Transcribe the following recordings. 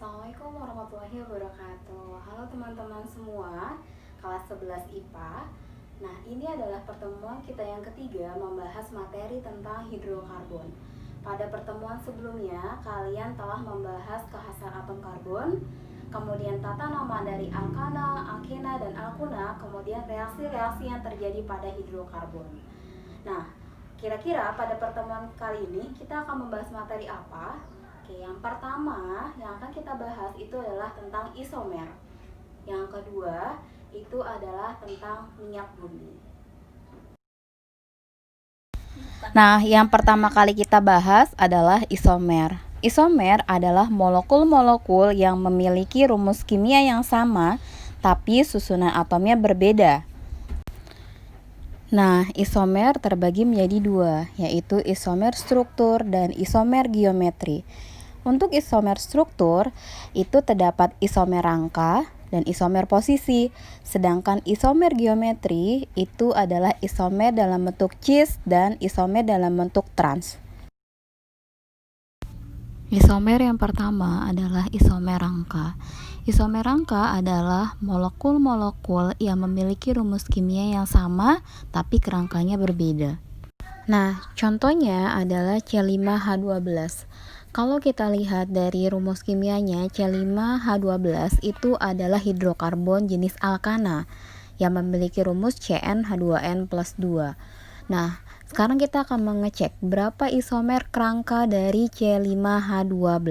Assalamualaikum warahmatullahi wabarakatuh. Halo teman-teman semua, kelas 11 IPA. Nah, ini adalah pertemuan kita yang ketiga membahas materi tentang hidrokarbon. Pada pertemuan sebelumnya, kalian telah membahas kekhasan atom karbon, kemudian tata nama dari alkana, alkena, dan alkuna, kemudian reaksi-reaksi yang terjadi pada hidrokarbon. Nah, kira-kira pada pertemuan kali ini kita akan membahas materi apa? Oke, yang pertama yang akan kita bahas itu adalah tentang isomer. Yang kedua itu adalah tentang minyak bumi. Nah, yang pertama kali kita bahas adalah isomer. Isomer adalah molekul-molekul yang memiliki rumus kimia yang sama, tapi susunan atomnya berbeda. Nah, isomer terbagi menjadi dua, yaitu isomer struktur dan isomer geometri. Untuk isomer struktur, itu terdapat isomer rangka dan isomer posisi, sedangkan isomer geometri itu adalah isomer dalam bentuk cis dan isomer dalam bentuk trans. Isomer yang pertama adalah isomer rangka. Isomer rangka adalah molekul-molekul yang memiliki rumus kimia yang sama, tapi kerangkanya berbeda. Nah, contohnya adalah C5H12. Kalau kita lihat dari rumus kimianya, C5H12 itu adalah hidrokarbon jenis alkana yang memiliki rumus CnH2n plus 2. Nah, sekarang kita akan mengecek berapa isomer kerangka dari C5H12.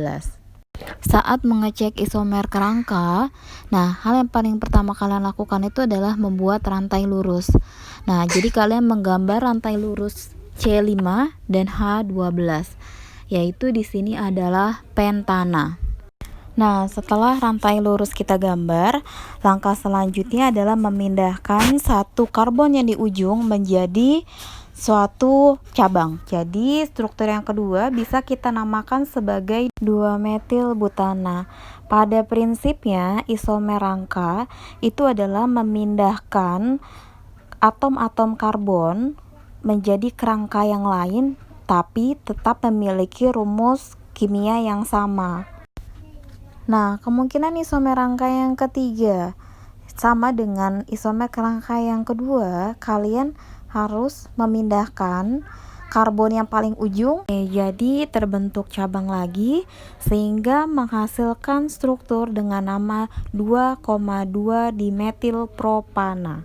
Saat mengecek isomer kerangka, nah hal yang paling pertama kalian lakukan itu adalah membuat rantai lurus. Nah, jadi kalian menggambar rantai lurus C5 dan H12. Yaitu di sini adalah pentana. Nah, setelah rantai lurus kita gambar, langkah selanjutnya adalah memindahkan satu karbon yang di ujung menjadi suatu cabang. Jadi, struktur yang kedua bisa kita namakan sebagai 2-metil-butana. Pada prinsipnya, isomer rangka itu adalah memindahkan atom-atom karbon menjadi kerangka yang lain, tapi tetap memiliki rumus kimia yang sama. Nah, kemungkinan isomer rangka yang ketiga sama dengan isomer rangka yang kedua, kalian harus memindahkan karbon yang paling ujung jadi terbentuk cabang lagi sehingga menghasilkan struktur dengan nama 2,2 dimetil propana.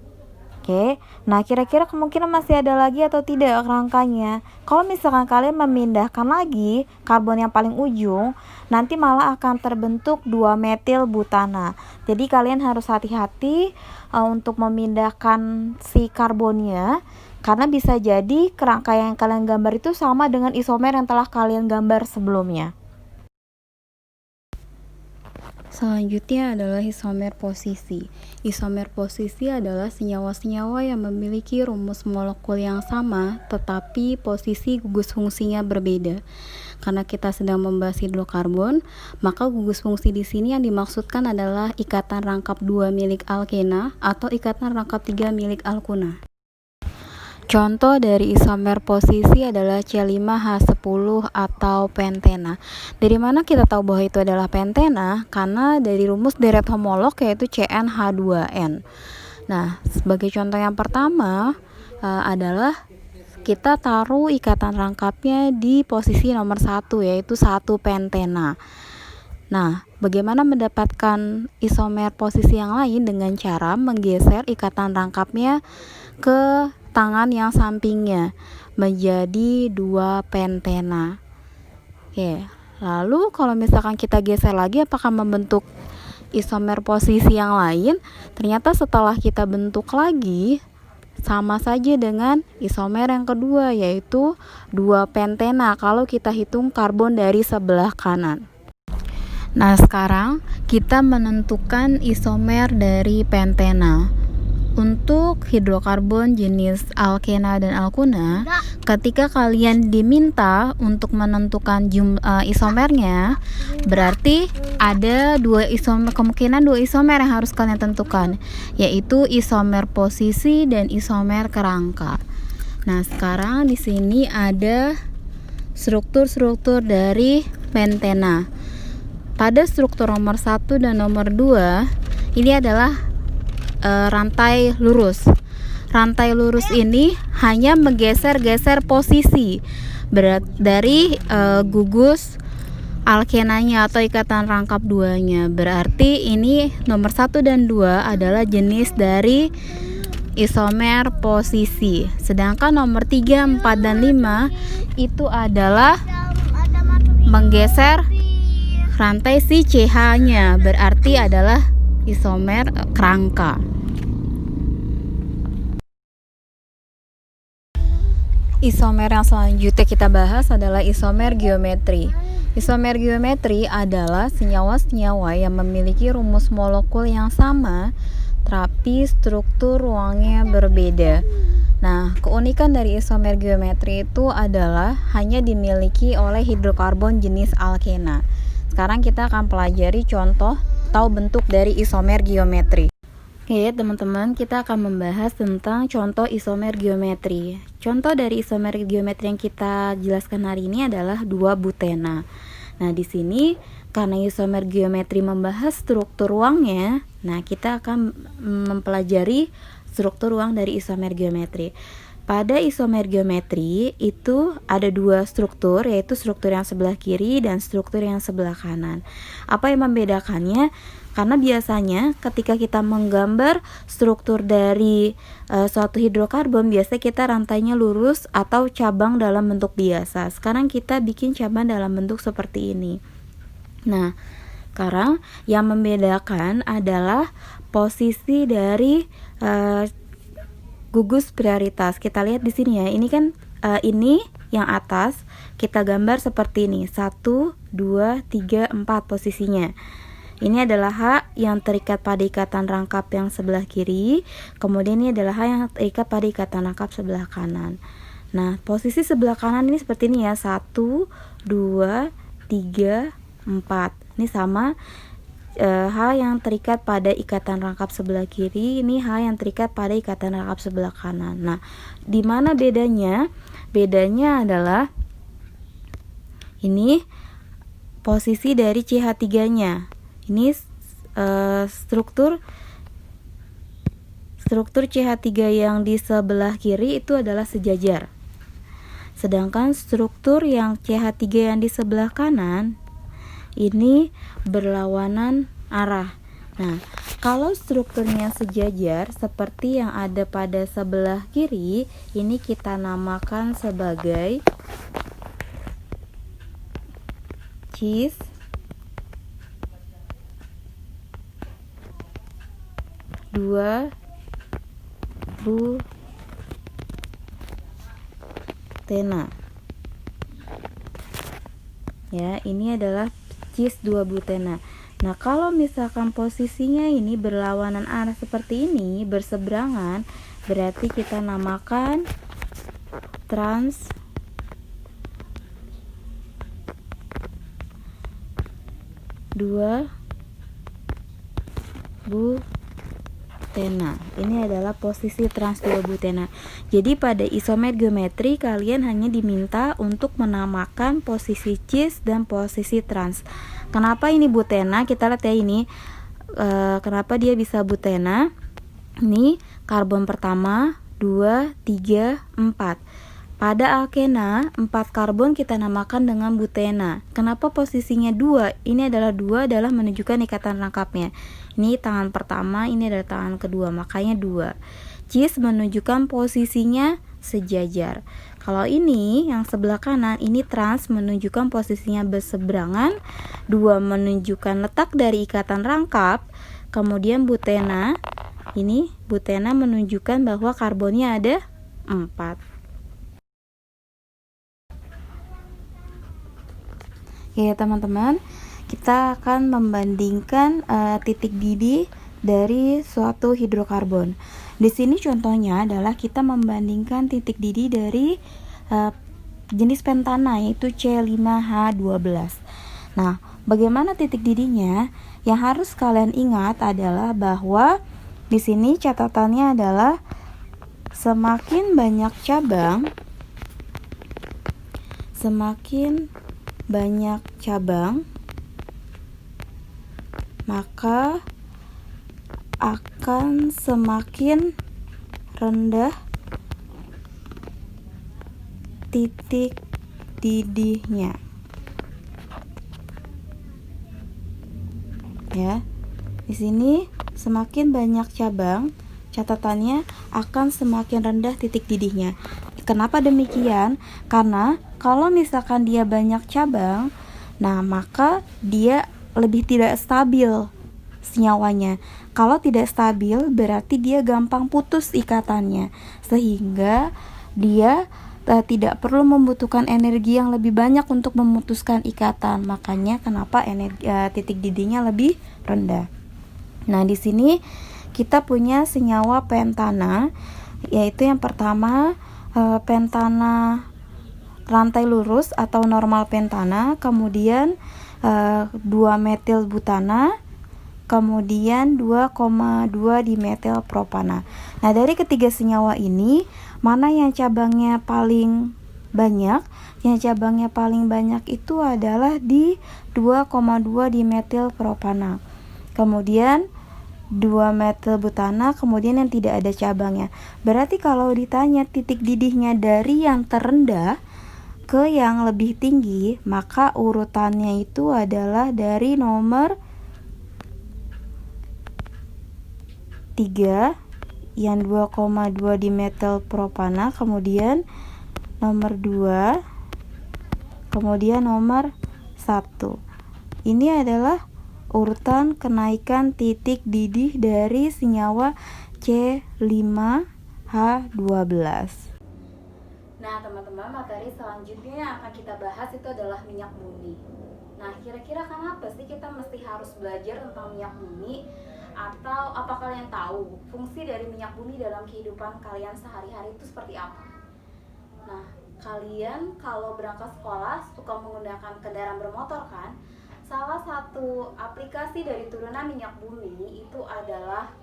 Oke, nah kira-kira kemungkinan masih ada lagi atau tidak rangkanya. Kalau misalkan kalian memindahkan lagi karbon yang paling ujung, nanti malah akan terbentuk 2-metil butana. Jadi kalian harus hati-hati untuk memindahkan si karbonnya, karena bisa jadi kerangka yang kalian gambar itu sama dengan isomer yang telah kalian gambar sebelumnya. Selanjutnya adalah isomer posisi. Isomer posisi adalah senyawa-senyawa yang memiliki rumus molekul yang sama, tetapi posisi gugus fungsinya berbeda. Karena kita sedang membahas hidrokarbon, maka gugus fungsi di sini yang dimaksudkan adalah ikatan rangkap 2 milik alkena atau ikatan rangkap 3 milik alkuna. Contoh dari isomer posisi adalah C5H10 atau pentena. Dari mana kita tahu bahwa itu adalah pentena? Karena dari rumus deret homolog yaitu CnH2n. Nah, sebagai contoh yang pertama adalah kita taruh ikatan rangkapnya di posisi nomor 1 yaitu 1 pentena. Nah, bagaimana mendapatkan isomer posisi yang lain dengan cara menggeser ikatan rangkapnya ke tangan yang sampingnya menjadi 2 pentena. Oke, lalu kalau misalkan kita geser lagi apakah membentuk isomer posisi yang lain? Ternyata setelah kita bentuk lagi sama saja dengan isomer yang kedua yaitu 2 pentena kalau kita hitung karbon dari sebelah kanan. Nah, sekarang kita menentukan isomer dari pentena. Untuk hidrokarbon jenis alkena dan alkuna, ketika kalian diminta untuk menentukan isomernya, berarti ada kemungkinan dua isomer yang harus kalian tentukan, yaitu isomer posisi dan isomer kerangka. Nah, sekarang di sini ada struktur-struktur dari pentena. pada struktur nomor 1 dan nomor 2 ini adalah rantai lurus. Rantai lurus ini hanya menggeser-geser posisi dari gugus alkenanya atau ikatan rangkap 2-nya. Berarti ini nomor 1 dan 2 adalah jenis dari isomer posisi. Sedangkan nomor 3, 4, dan 5 itu adalah menggeser rantai si CH-nya, berarti adalah isomer kerangka. Isomer yang selanjutnya kita bahas adalah isomer geometri. Isomer geometri adalah senyawa-senyawa yang memiliki rumus molekul yang sama tapi struktur ruangnya berbeda. Nah, keunikan dari isomer geometri itu adalah hanya dimiliki oleh hidrokarbon jenis alkena. Sekarang kita akan pelajari contoh atau bentuk dari isomer geometri. Oke, teman-teman, kita akan membahas tentang contoh isomer geometri. Contoh dari isomer geometri yang kita jelaskan hari ini adalah 2-butena. Nah, di sini karena isomer geometri membahas struktur ruangnya, nah kita akan mempelajari struktur ruang dari isomer geometri. Pada isomer geometri itu ada 2 struktur, yaitu struktur yang sebelah kiri dan struktur yang sebelah kanan. Apa yang membedakannya? Karena biasanya ketika kita menggambar struktur dari suatu hidrokarbon, biasanya kita rantainya lurus atau cabang dalam bentuk biasa. Sekarang kita bikin cabang dalam bentuk seperti ini. Nah, sekarang yang membedakan adalah posisi dari gugus prioritas. Kita lihat di sini ya. Ini kan ini yang atas kita gambar seperti ini. 1, 2, 3, 4 posisinya. Ini adalah H yang terikat pada ikatan rangkap yang sebelah kiri. Kemudian ini adalah H yang terikat pada ikatan rangkap sebelah kanan. Nah, posisi sebelah kanan ini seperti ini ya. 1, 2, 3, 4. Ini sama H yang terikat pada ikatan rangkap sebelah kiri, ini H yang terikat pada ikatan rangkap sebelah kanan. Nah, di mana bedanya? Bedanya adalah ini posisi dari CH3-nya. Ini struktur CH3 yang di sebelah kiri itu adalah sejajar. Sedangkan struktur yang CH3 yang di sebelah kanan ini berlawanan arah. Nah, kalau strukturnya sejajar seperti yang ada pada sebelah kiri, ini kita namakan sebagai cis dua butena. Ya, ini adalah cis 2-butena. Nah, kalau misalkan posisinya ini berlawanan arah seperti ini, berseberangan, berarti kita namakan trans 2-butena. Ini adalah posisi trans 2-butena. Jadi pada isomer geometri kalian hanya diminta untuk menamakan posisi cis dan posisi trans. Kenapa ini butena? Kita lihat ya ini kenapa dia bisa butena. Ini karbon pertama, 2, 3, 4. Pada alkena 4 karbon kita namakan dengan butena. Kenapa posisinya 2? Ini adalah 2 adalah menunjukkan ikatan rangkapnya. Ini tangan pertama, ini adalah tangan kedua, makanya 2. Cis menunjukkan posisinya sejajar. Kalau ini yang sebelah kanan, ini trans menunjukkan posisinya berseberangan. 2 menunjukkan letak dari ikatan rangkap. Kemudian butena, ini butena menunjukkan bahwa karbonnya ada 4. Oke teman-teman, kita akan membandingkan titik didih dari suatu hidrokarbon. Di sini contohnya adalah kita membandingkan titik didih dari jenis pentana, yaitu C5H12. Nah, bagaimana titik didihnya? Yang harus kalian ingat adalah bahwa di sini catatannya adalah semakin banyak cabang maka akan semakin rendah titik didihnya. Ya. Di sini semakin banyak cabang, catatannya akan semakin rendah titik didihnya. Kenapa demikian? Karena kalau misalkan dia banyak cabang, nah maka dia lebih tidak stabil senyawanya. Kalau tidak stabil berarti dia gampang putus ikatannya, sehingga dia tidak perlu membutuhkan energi yang lebih banyak untuk memutuskan ikatan. Makanya kenapa titik didihnya lebih rendah. Nah, di sini kita punya senyawa pentana, yaitu yang pertama pentana rantai lurus atau normal pentana, kemudian 2-metil butana, kemudian 2,2 dimetil propana. Nah, dari ketiga senyawa ini, mana yang cabangnya paling banyak? Yang cabangnya paling banyak itu adalah di 2,2 dimetil propana. Kemudian 2-metil butana, kemudian yang tidak ada cabangnya. Berarti kalau ditanya titik didihnya dari yang terendah ke yang lebih tinggi, maka urutannya itu adalah dari nomor 3 yang 2,2 dimetil propana, kemudian nomor 2, kemudian nomor 1. Ini adalah urutan kenaikan titik didih dari senyawa C5H12. Nah, teman-teman, materi selanjutnya yang akan kita bahas itu adalah minyak bumi. Nah, kira-kira kenapa sih kita mesti harus belajar tentang minyak bumi? Atau apa kalian tahu fungsi dari minyak bumi dalam kehidupan kalian sehari-hari itu seperti apa? Nah, kalian kalau berangkat sekolah suka menggunakan kendaraan bermotor kan? Salah satu aplikasi dari turunan minyak bumi itu adalah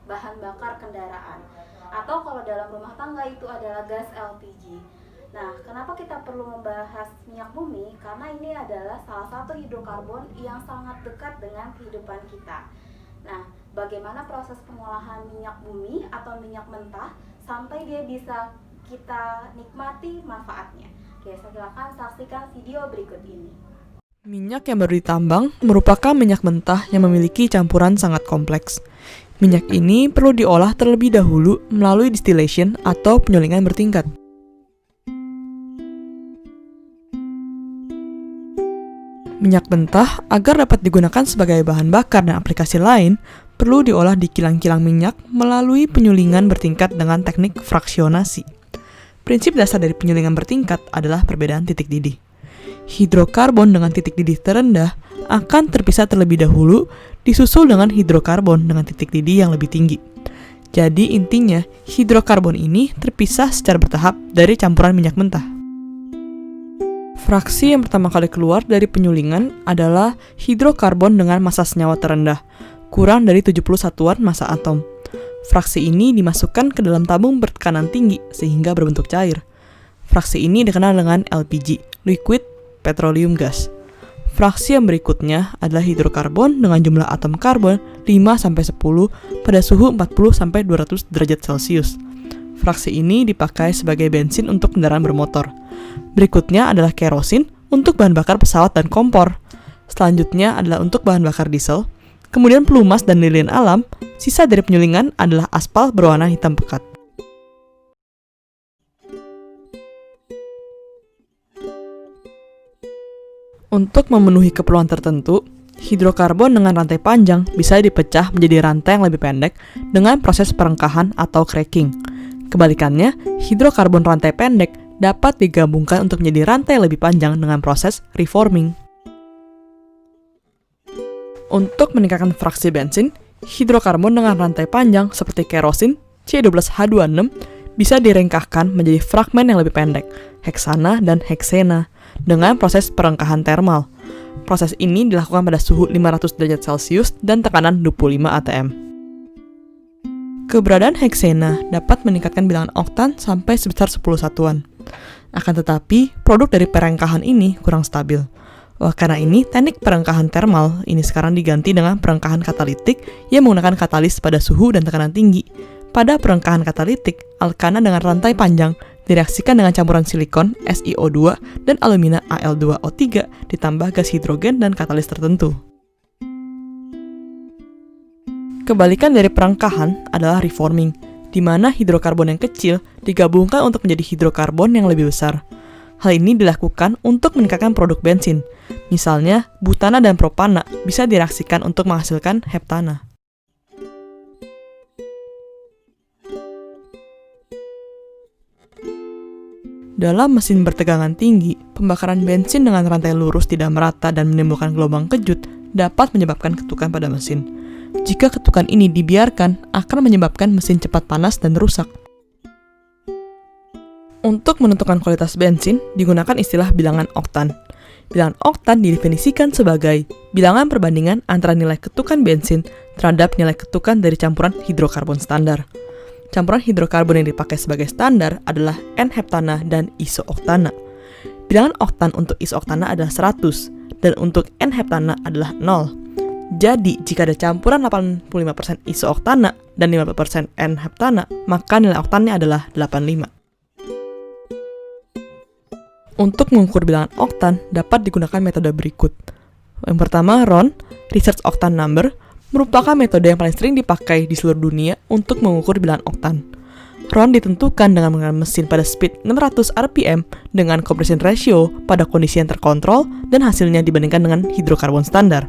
bahan bakar kendaraan. Atau kalau dalam rumah tangga itu adalah gas LPG. Nah, kenapa kita perlu membahas minyak bumi? Karena ini adalah salah satu hidrokarbon yang sangat dekat dengan kehidupan kita. Nah, bagaimana proses pengolahan minyak bumi atau minyak mentah sampai dia bisa kita nikmati manfaatnya? Oke, silakan saksikan video berikut ini. Minyak yang baru ditambang merupakan minyak mentah yang memiliki campuran sangat kompleks. Minyak ini perlu diolah terlebih dahulu melalui distillation atau penyulingan bertingkat. Minyak mentah agar dapat digunakan sebagai bahan bakar dan aplikasi lain, perlu diolah di kilang-kilang minyak melalui penyulingan bertingkat dengan teknik fraksionasi. Prinsip dasar dari penyulingan bertingkat adalah perbedaan titik didih. Hidrokarbon dengan titik didih terendah akan terpisah terlebih dahulu, disusul dengan hidrokarbon dengan titik didih yang lebih tinggi. Jadi intinya, hidrokarbon ini terpisah secara bertahap dari campuran minyak mentah. Fraksi yang pertama kali keluar dari penyulingan adalah hidrokarbon dengan massa senyawa terendah, kurang dari 70 satuan massa atom. Fraksi ini dimasukkan ke dalam tabung bertekanan tinggi sehingga berbentuk cair. Fraksi ini dikenal dengan LPG, liquid petroleum gas. Fraksi yang berikutnya adalah hidrokarbon dengan jumlah atom karbon 5-10 pada suhu 40-200 derajat Celcius. Fraksi ini dipakai sebagai bensin untuk kendaraan bermotor. Berikutnya adalah kerosin untuk bahan bakar pesawat dan kompor. Selanjutnya adalah untuk bahan bakar diesel. Kemudian pelumas dan lilin alam. Sisa dari penyulingan adalah aspal berwarna hitam pekat. Untuk memenuhi keperluan tertentu, hidrokarbon dengan rantai panjang bisa dipecah menjadi rantai yang lebih pendek dengan proses perengkahan atau cracking. Kebalikannya, hidrokarbon rantai pendek dapat digabungkan untuk menjadi rantai lebih panjang dengan proses reforming. Untuk meningkatkan fraksi bensin, hidrokarbon dengan rantai panjang seperti kerosin C12H26 bisa direngkahkan menjadi fragmen yang lebih pendek, heksana dan heksena, dengan proses perengkahan termal. Proses ini dilakukan pada suhu 500 derajat Celcius dan tekanan 25 atm. Keberadaan heksena dapat meningkatkan bilangan oktan sampai sebesar 10 satuan. Akan tetapi, produk dari perengkahan ini kurang stabil. Karena ini, teknik perengkahan termal ini sekarang diganti dengan perengkahan katalitik yang menggunakan katalis pada suhu dan tekanan tinggi. Pada perengkahan katalitik, alkana dengan rantai panjang direaksikan dengan campuran silikon SiO2 dan alumina Al2O3 ditambah gas hidrogen dan katalis tertentu. Kebalikan dari perengkahan adalah reforming, di mana hidrokarbon yang kecil digabungkan untuk menjadi hidrokarbon yang lebih besar. Hal ini dilakukan untuk meningkatkan produk bensin. Misalnya, butana dan propana bisa direaksikan untuk menghasilkan heptana. Dalam mesin bertegangan tinggi, pembakaran bensin dengan rantai lurus tidak merata dan menimbulkan gelombang kejut dapat menyebabkan ketukan pada mesin. Jika ketukan ini dibiarkan, akan menyebabkan mesin cepat panas dan rusak. Untuk menentukan kualitas bensin, digunakan istilah bilangan oktan. Bilangan oktan didefinisikan sebagai bilangan perbandingan antara nilai ketukan bensin terhadap nilai ketukan dari campuran hidrokarbon standar. Campuran hidrokarbon yang dipakai sebagai standar adalah N-heptana dan iso-oktana. Bilangan oktan untuk iso-oktana adalah 100, dan untuk N-heptana adalah 0. Jadi, jika ada campuran 85% iso-oktana dan 50% N-heptana, maka nilai oktannya adalah 85. Untuk mengukur bilangan oktan dapat digunakan metode berikut. Yang pertama, RON, Research Octane Number, merupakan metode yang paling sering dipakai di seluruh dunia untuk mengukur bilangan oktan. RON ditentukan dengan menggunakan mesin pada speed 600 rpm dengan compression ratio pada kondisi yang terkontrol dan hasilnya dibandingkan dengan hidrokarbon standar.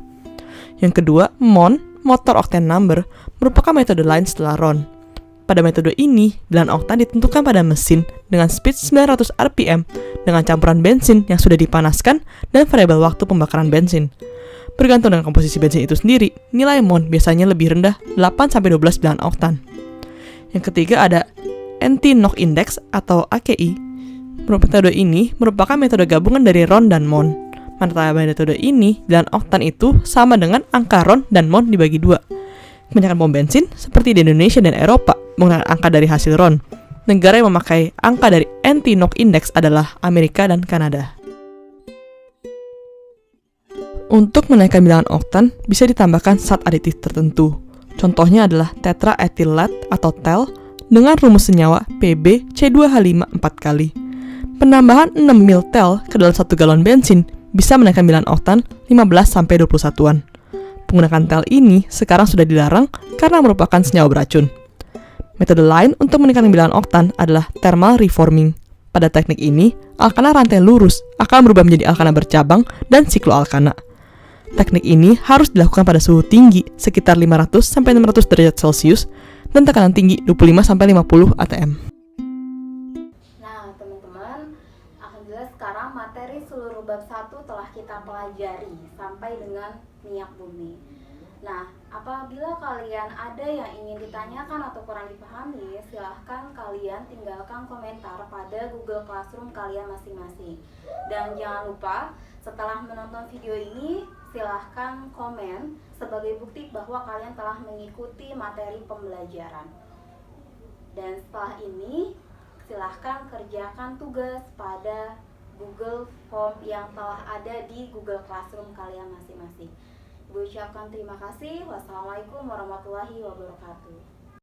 Yang kedua, MON, Motor Octane Number, merupakan metode lain setelah RON. Pada metode ini, bilangan oktan ditentukan pada mesin dengan speed 900 rpm dengan campuran bensin yang sudah dipanaskan dan variabel waktu pembakaran bensin. Bergantung dengan komposisi bensin itu sendiri, nilai MON biasanya lebih rendah 8-12 bilangan oktan. Yang ketiga ada Anti-Knock Index atau AKI. Metode ini merupakan metode gabungan dari RON dan MON. Pada metode ini, bilangan oktan itu sama dengan angka RON dan MON dibagi 2. Kebanyakan pom bensin, seperti di Indonesia dan Eropa, menggunakan angka dari hasil RON. Negara yang memakai angka dari Anti-Knock Index adalah Amerika dan Kanada. Untuk menaikkan bilangan oktan, bisa ditambahkan zat aditif tertentu. Contohnya adalah tetraethylat atau TEL dengan rumus senyawa PbC2H5 4 kali. Penambahan 6 ml TEL ke dalam 1 galon bensin bisa menaikkan bilangan oktan 15-20 satuan. Penggunaan TEL ini sekarang sudah dilarang karena merupakan senyawa beracun. Metode lain untuk meningkatkan bilangan oktan adalah thermal reforming. Pada teknik ini, alkana rantai lurus akan berubah menjadi alkana bercabang dan sikloalkana. Teknik ini harus dilakukan pada suhu tinggi sekitar 500-600 derajat Celcius dan tekanan tinggi 25-50 atm. Nah, teman-teman, alhamdulillah sekarang materi seluruh bab 1 telah kita pelajari sampai dengan minyak bumi. Nah, apabila kalian ada yang ingin ditanyakan atau kurang dipahami, silahkan kalian tinggalkan komentar pada Google Classroom kalian masing-masing. Dan jangan lupa, setelah menonton video ini, silahkan komen sebagai bukti bahwa kalian telah mengikuti materi pembelajaran. Dan setelah ini, silahkan kerjakan tugas pada Google Form yang telah ada di Google Classroom kalian masing-masing. Ibu ucapkan terima kasih. Wassalamualaikum warahmatullahi wabarakatuh.